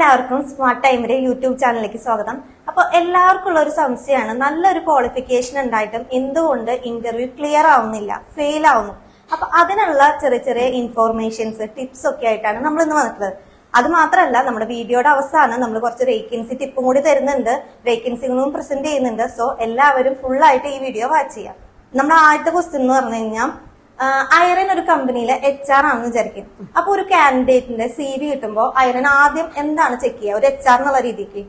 എല്ലാവർക്കും സ്മാർട്ട് ടൈമിന്റെ യൂട്യൂബ് ചാനലിലേക്ക് സ്വാഗതം. അപ്പോൾ എല്ലാവർക്കും ഉള്ള ഒരു സംശയമാണ്, നല്ലൊരു ക്വാളിഫിക്കേഷൻ ഉണ്ടായിട്ടും എന്തുകൊണ്ട് ഇന്റർവ്യൂ ക്ലിയർ ആവുന്നില്ല, ഫെയിൽ ആവുന്നു. അപ്പൊ അതിനുള്ള ചെറിയ ചെറിയ ഇൻഫോർമേഷൻസ്, ടിപ്സ് ഒക്കെ ആയിട്ടാണ് നമ്മൾ ഇന്ന് വന്നിട്ടുള്ളത്. അത് മാത്രമല്ല, നമ്മുടെ വീഡിയോയുടെ അവസാനം നമ്മൾ കുറച്ച് വേക്കൻസി ടിപ്പും കൂടി തരുന്നുണ്ട്, വേക്കൻസികളും പ്രസന്റ് ചെയ്യുന്നുണ്ട്. സോ എല്ലാവരും ഫുൾ ആയിട്ട് ഈ വീഡിയോ വാച്ച് ചെയ്യാം. നമ്മുടെ ആദ്യത്തെ ക്വസ്റ്റ്യൻ എന്ന് പറഞ്ഞു കഴിഞ്ഞാൽ, ഐറൻ ഒരു കമ്പനിയിലെ HR ആണെന്ന് വിചാരിക്കും. അപ്പൊ ഒരു കാൻഡിഡേറ്റിന്റെ CV കിട്ടുമ്പോൾ ഐറൻ ആദ്യം എന്താണ് ചെക്ക് ചെയ്യുക, ഒരു HR എന്നുള്ള രീതിക്ക്?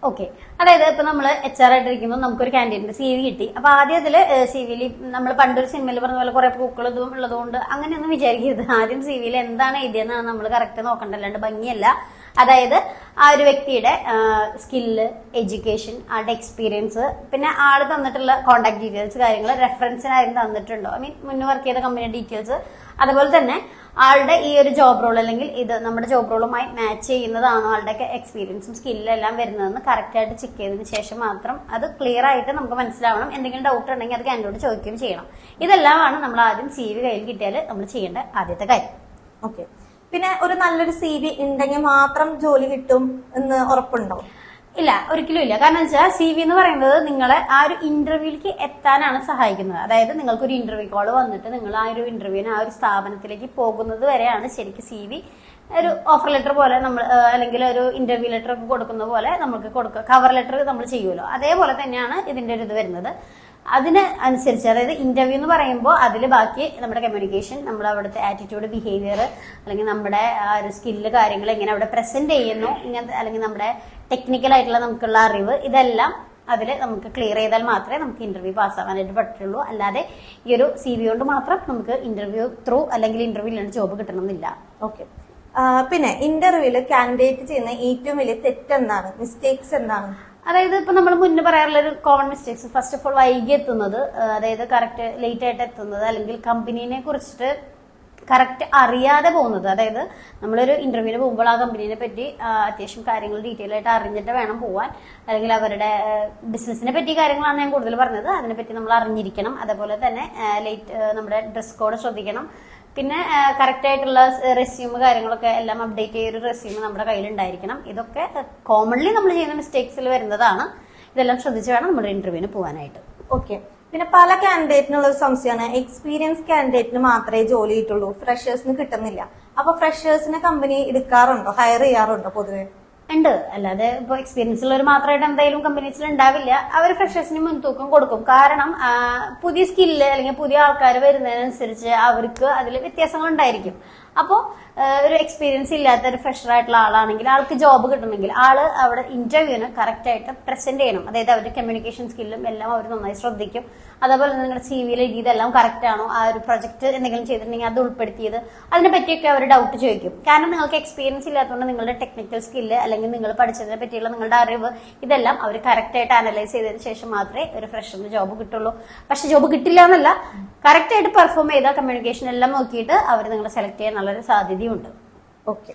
ഓക്കെ, അതായത് ഇപ്പൊ നമ്മള് HR ആയിട്ടിരിക്കുമ്പോൾ നമുക്കൊരു കാൻഡിഡേറ്റിന്റെ CV കിട്ടി. അപ്പൊ ആദ്യം അതില് CV-യിൽ നമ്മൾ പണ്ടൊരു സിനിമയിൽ പറഞ്ഞ പോലെ കുറെ പൂക്കൾ ഇതും ഉള്ളതുകൊണ്ട് അങ്ങനെയൊന്നും വിചാരിക്കരുത്. ആദ്യം CV-യിൽ എന്താണ് എഴുതിയെന്നാണ് നമ്മൾ കറക്റ്റ് നോക്കണ്ട, അല്ലാണ്ട് ഭംഗിയല്ല. അതായത് ആ ഒരു വ്യക്തിയുടെ സ്കില്ല്, എഡ്യൂക്കേഷൻ, ആളുടെ എക്സ്പീരിയൻസ്, പിന്നെ ആള് തന്നിട്ടുള്ള കോൺടാക്ട് ഡീറ്റെയിൽസ്, കാര്യങ്ങൾ റെഫറൻസിനായിരുന്നു തന്നിട്ടുണ്ടോ, മുന്നേ വർക്ക് ചെയ്ത കമ്പനി ഡീറ്റെയിൽസ്, അതുപോലെ തന്നെ ആളുടെ ഈ ഒരു ജോബ് റോൾ അല്ലെങ്കിൽ ഇത് നമ്മുടെ ജോബ് റോളുമായി മാച്ച് ചെയ്യുന്നതാണോ ആളുടെ എക്സ്പീരിയൻസും സ്കില്ലും എല്ലാം വരുന്നതെന്ന് കറക്റ്റ് ആയിട്ട് ചെക്ക് ചെയ്തതിന് ശേഷം മാത്രം അത് ക്ലിയർ ആയിട്ട് നമുക്ക് മനസ്സിലാവണം. എന്തെങ്കിലും ഡൗട്ട് ഉണ്ടെങ്കിൽ അത് ക്യാൻഡിഡേറ്റ് ചോദിക്കുകയും ചെയ്യണം. ഇതെല്ലാമാണ് നമ്മൾ ആദ്യം CV കയ്യിൽ കിട്ടിയാൽ നമ്മൾ ചെയ്യേണ്ട ആദ്യത്തെ കാര്യം. ഓക്കെ, പിന്നെ ഒരു നല്ലൊരു CV ഉണ്ടെങ്കിൽ മാത്രം ജോലി കിട്ടും എന്ന് ഉറപ്പുണ്ടോ? ഇല്ല, ഒരിക്കലും ഇല്ല. കാരണം വെച്ചാൽ CV എന്ന് പറയുന്നത് നിങ്ങളെ ആ ഒരു ഇന്റർവ്യൂവിലേക്ക് എത്താനാണ് സഹായിക്കുന്നത്. അതായത് നിങ്ങൾക്കൊരു ഇന്റർവ്യൂ കോൾ വന്നിട്ട് നിങ്ങൾ ആ ഒരു ഇന്റർവ്യൂവിന് ആ ഒരു സ്ഥാപനത്തിലേക്ക് പോകുന്നത് വരെയാണ് ശരിക്കും CV ഒരു ഓഫർ ലെറ്റർ പോലെ നമ്മൾ അല്ലെങ്കിൽ ഒരു ഇന്റർവ്യൂ ലെറ്റർ ഒക്കെ കൊടുക്കുന്ന പോലെ നമുക്ക് കൊടുക്കുക. കവർ ലെറ്റർ നമ്മൾ ചെയ്യുമല്ലോ, അതേപോലെ തന്നെയാണ് ഇതിന്റെ ഒരു ഇത് വരുന്നത്. അതിന് അനുസരിച്ച്, അതായത് ഇന്റർവ്യൂ എന്ന് പറയുമ്പോൾ അതിൽ ബാക്കി നമ്മുടെ കമ്മ്യൂണിക്കേഷൻ, നമ്മുടെ അവിടുത്തെ ആറ്റിറ്റ്യൂഡ്, ബിഹേവിയർ, അല്ലെങ്കിൽ നമ്മുടെ ആ ഒരു സ്കില്ല്, കാര്യങ്ങൾ എങ്ങനെ അവിടെ പ്രസന്റ് ചെയ്യുന്നു, ഇങ്ങനത്തെ അല്ലെങ്കിൽ നമ്മുടെ ടെക്നിക്കൽ ആയിട്ടുള്ള നമുക്കുള്ള അറിവ്, ഇതെല്ലാം അതിൽ നമുക്ക് ക്ലിയർ ചെയ്താൽ മാത്രമേ നമുക്ക് ഇന്റർവ്യൂ പാസ്സാവാനായിട്ട് പറ്റുള്ളൂ. അല്ലാതെ ഈ ഒരു CV കൊണ്ട് മാത്രം നമുക്ക് ഇന്റർവ്യൂ ത്രൂ അല്ലെങ്കിൽ ഇന്റർവ്യൂ ഇല്ലാണ്ട് ജോബ് കിട്ടണമെന്നില്ല. ഓക്കെ, പിന്നെ ഇന്റർവ്യൂല് കാൻഡിഡേറ്റ് ചെയ്യുന്ന ഏറ്റവും വലിയ തെറ്റെന്താണ്, മിസ്റ്റേക്സ് എന്താണ്? അതായത് ഇപ്പൊ നമ്മൾ മുന്നേ പറയാറുള്ള ഒരു common mistakes, first of all വൈകി എത്തുന്നത്, അതായത് കറക്റ്റ് ലേറ്റ് ആയിട്ട് എത്തുന്നത്, അല്ലെങ്കിൽ കമ്പനീനെ കുറിച്ചിട്ട് കറക്റ്റ് അറിയാതെ പോകുന്നത്. അതായത് നമ്മളൊരു ഇന്റർവ്യൂവിന് പോകുമ്പോൾ ആ കമ്പനീനെ പറ്റി അത്യാവശ്യം കാര്യങ്ങൾ ഡീറ്റെയിൽ ആയിട്ട് അറിഞ്ഞിട്ട് വേണം പോവാൻ. അല്ലെങ്കിൽ അവരുടെ ബിസിനസിനെ പറ്റി കാര്യങ്ങളാണ് ഞാൻ കൂടുതൽ പറഞ്ഞത്, അതിനെപ്പറ്റി നമ്മൾ അറിഞ്ഞിരിക്കണം. അതേപോലെ തന്നെ നമ്മുടെ ഡ്രസ് കോഡ് ശ്രദ്ധിക്കണം. പിന്നെ കറക്റ്റ് ആയിട്ടുള്ള റെസ്യൂം കാര്യങ്ങളൊക്കെ എല്ലാം അപ്ഡേറ്റ് ചെയ്തൊരു റെസ്യൂം നമ്മുടെ കയ്യിൽ ഉണ്ടായിരിക്കണം. ഇതൊക്കെ കോമൺലി നമ്മൾ ചെയ്യുന്ന മിസ്റ്റേക്സിൽ വരുന്നതാണ്. ഇതെല്ലാം ശ്രദ്ധിച്ച് വേണം നമ്മുടെ ഇന്റർവ്യൂവിന് പോകാനായിട്ട്. ഓക്കെ, പിന്നെ പല കാൻഡിഡേറ്റിനുള്ള ഒരു സംശയമാണ്, എക്സ്പീരിയൻസ് കാൻഡിഡേറ്റിന് മാത്രമേ ജോലി കിട്ടുള്ളൂ, ഫ്രഷേഴ്സിന് കിട്ടുന്നില്ല. അപ്പൊ ഫ്രഷേഴ്സിനെ കമ്പനി എടുക്കാറുണ്ടോ, ഹയർ ചെയ്യാറുണ്ടോ പൊതുവെ? ഉണ്ട്. അല്ലാതെ ഇപ്പൊ എക്സ്പീരിയൻസ് ഉള്ളവർ മാത്രമായിട്ട് എന്തായാലും കമ്പനീസിൽ ഉണ്ടാവില്ല. അവർ ഫ്രഷേഴ്സിന് മുൻതൂക്കം കൊടുക്കും. കാരണം പുതിയ സ്കില്ല് അല്ലെങ്കിൽ പുതിയ ആൾക്കാർ വരുന്നതിനനുസരിച്ച് അവർക്ക് അതിൽ വ്യത്യാസങ്ങൾ ഉണ്ടായിരിക്കും. അപ്പോൾ ഒരു എക്സ്പീരിയൻസ് ഇല്ലാത്ത ഒരു ഫ്രഷർ ആയിട്ടുള്ള ആളാണെങ്കിൽ ആൾക്ക് ജോബ് കിട്ടണമെങ്കിൽ ആള് അവിടെ ഇന്റർവ്യൂവിന് കറക്റ്റ് ആയിട്ട് പ്രസന്റ് ചെയ്യണം. അതായത് അവരുടെ കമ്മ്യൂണിക്കേഷൻ സ്കില്ലും എല്ലാം അവർ നന്നായി ശ്രദ്ധിക്കും. അതേപോലെ നിങ്ങളുടെ CV-യിൽ ഇതെല്ലാം കറക്റ്റ് ആണോ, ആ ഒരു പ്രൊജക്ട് എന്തെങ്കിലും ചെയ്തിട്ടുണ്ടെങ്കിൽ അത് ഉൾപ്പെടുത്തിയത്, അതിനെ പറ്റിയൊക്കെ അവർ ഡൗട്ട് ചോദിക്കും. കാരണം നിങ്ങൾക്ക് എക്സ്പീരിയൻസ് ഇല്ലാത്തതുകൊണ്ട് നിങ്ങളുടെ ടെക്നിക്കൽ സ്കില്ല് അല്ലെങ്കിൽ നിങ്ങൾ പഠിച്ചതിനെ പറ്റിയുള്ള നിങ്ങളുടെ അറിവ്, ഇതെല്ലാം അവർ കറക്റ്റ് ആയിട്ട് അനലൈസ് ചെയ്തതിന് ശേഷം മാത്രമേ ഒരു ഫ്രഷറിന് ജോബ് കിട്ടുള്ളൂ. പക്ഷെ ജോബ് കിട്ടില്ല എന്നല്ല, കറക്റ്റ് ആയിട്ട് പെർഫോം ചെയ്ത കമ്മ്യൂണിക്കേഷൻ എല്ലാം നോക്കിയിട്ട് അവർ നിങ്ങളെ സെലക്ട് ചെയ്യാൻ നല്ലൊരു സാധ്യതയുണ്ട്. ഓക്കെ,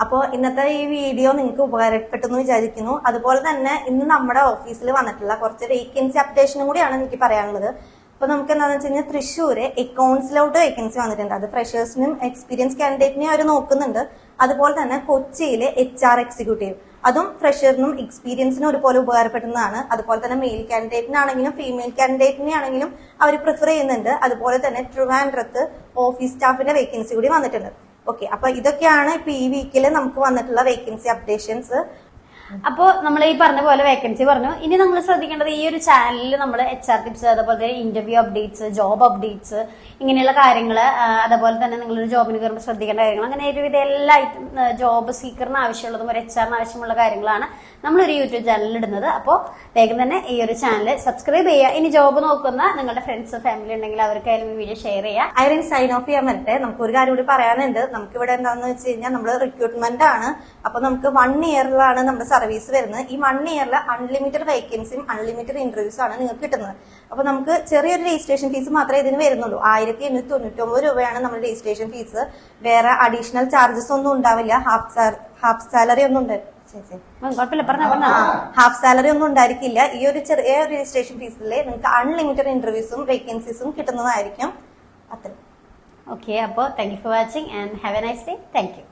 അപ്പോൾ ഇന്നത്തെ ഈ വീഡിയോ നിങ്ങൾക്ക് ഉപകാരപ്പെട്ടെന്ന് വിചാരിക്കുന്നു. അതുപോലെ തന്നെ ഇന്ന് നമ്മുടെ ഓഫീസിൽ വന്നിട്ടുള്ള കുറച്ച് വേക്കൻസി അപ്ഡേഷനും കൂടിയാണ് എനിക്ക് പറയാനുള്ളത്. അപ്പൊ നമുക്ക് എന്താണെന്ന് വെച്ച് കഴിഞ്ഞാൽ, തൃശ്ശൂര് അക്കൗണ്ട്സിലോട്ട് വേക്കൻസി വന്നിട്ടുണ്ട്. അത് ഫ്രഷേഴ്സിനും എക്സ്പീരിയൻസ് കാൻഡിഡേറ്റിനെയും അവർ നോക്കുന്നുണ്ട്. അതുപോലെ തന്നെ കൊച്ചിയിലെ HR എക്സിക്യൂട്ടീവ്, അതും ഫ്രഷറിനും എക്സ്പീരിയൻസിനും ഒരുപോലെ ഉപകാരപ്പെടുന്നതാണ്. അതുപോലെ തന്നെ മെയിൽ കാൻഡിഡേറ്റിനാണെങ്കിലും ഫീമെയിൽ കാൻഡിഡേറ്റിനെ ആണെങ്കിലും അവർ പ്രിഫർ ചെയ്യുന്നുണ്ട്. അതുപോലെ തന്നെ ട്രിവാൻഡ്രത്ത് ഓഫീസ് സ്റ്റാഫിന്റെ വേക്കൻസി കൂടി വന്നിട്ടുണ്ട്. ഓക്കെ, അപ്പൊ ഇതൊക്കെയാണ് ഇപ്പൊ ഈ വീക്കിൽ നമുക്ക് വന്നിട്ടുള്ള വേക്കൻസി അപ്ഡേഷൻസ്. അപ്പോൾ നമ്മൾ ഈ പറഞ്ഞ പോലെ വേക്കൻസി പറഞ്ഞു. ഇനി നമ്മൾ ശ്രദ്ധിക്കേണ്ടത്, ഈ ഒരു ചാനലിൽ നമ്മൾ HR ടിപ്സ്, അതുപോലെ ഇന്റർവ്യൂ അപ്ഡേറ്റ്സ്, ജോബ് അപ്ഡേറ്റ്സ്, ഇങ്ങനെയുള്ള കാര്യങ്ങൾ, അതുപോലെ തന്നെ നിങ്ങളൊരു ജോബിന് കയറുമ്പോൾ ശ്രദ്ധിക്കേണ്ട കാര്യങ്ങൾ, അങ്ങനെ ഒരുവിധ എല്ലാ ജോബ് സീക്കറിന് ആവശ്യമുള്ളതും ഒരു HR-ന് ആവശ്യമുള്ള കാര്യങ്ങളാണ് നമ്മളൊരു യൂട്യൂബ് ചാനലിൽ ഇടുന്നത്. അപ്പോൾ വേഗം തന്നെ ഈ ഒരു ചാനൽ സബ്സ്ക്രൈബ് ചെയ്യുക. ഇനി ജോബ് നോക്കുന്ന നിങ്ങളുടെ ഫ്രണ്ട്സ്, ഫാമിലി ഉണ്ടെങ്കിൽ അവർക്കായാലും ഈ വീഡിയോ ഷെയർ ചെയ്യുക. ഐറിൻ സൈൻ ഓഫ് ചെയ്യാൻ വരട്ടെ. നമുക്ക് ഒരു കാര്യം കൂടി പറയാനുണ്ട്. നമുക്കിവിടെ എന്താണെന്ന് വെച്ച് കഴിഞ്ഞാൽ, നമ്മൾ റിക്രൂട്ട്മെന്റ് ആണ്. അപ്പൊ നമുക്ക് 1 ഇയറിലാണ് നമ്മുടെ സർവീസ് വരുന്നത്. ഈ 1 ഇയറിൽ അൺലിമിറ്റഡ് വേക്കൻസിയും അൺലിമിറ്റഡ് ഇന്റർവ്യൂസ് ആണ് നിങ്ങൾക്ക് കിട്ടുന്നത്. അപ്പൊ നമുക്ക് ചെറിയൊരു രജിസ്ട്രേഷൻ ഫീസ് മാത്രമേ ഇതിന് വരുന്നുള്ളൂ. 1899 രൂപയാണ് നമ്മുടെ രജിസ്ട്രേഷൻ ഫീസ്. വേറെ അഡീഷണൽ ചാർജസ് ഒന്നും ഉണ്ടാവില്ല. ഹാഫ് സാലറി ഒന്നും ഹാഫ് സാലറി ഒന്നും ഉണ്ടായിരിക്കില്ല. ഈ ഒരു ചെറിയ രജിസ്ട്രേഷൻ ഫീസിൽ നിങ്ങൾക്ക് അൺലിമിറ്റഡ് ഇന്റർവ്യൂസും വേക്കൻസീസും കിട്ടുന്നതായിരിക്കും. അത്ര. ഓക്കെ, അപ്പോൾ thank you for watching and have A nice day. Thank you.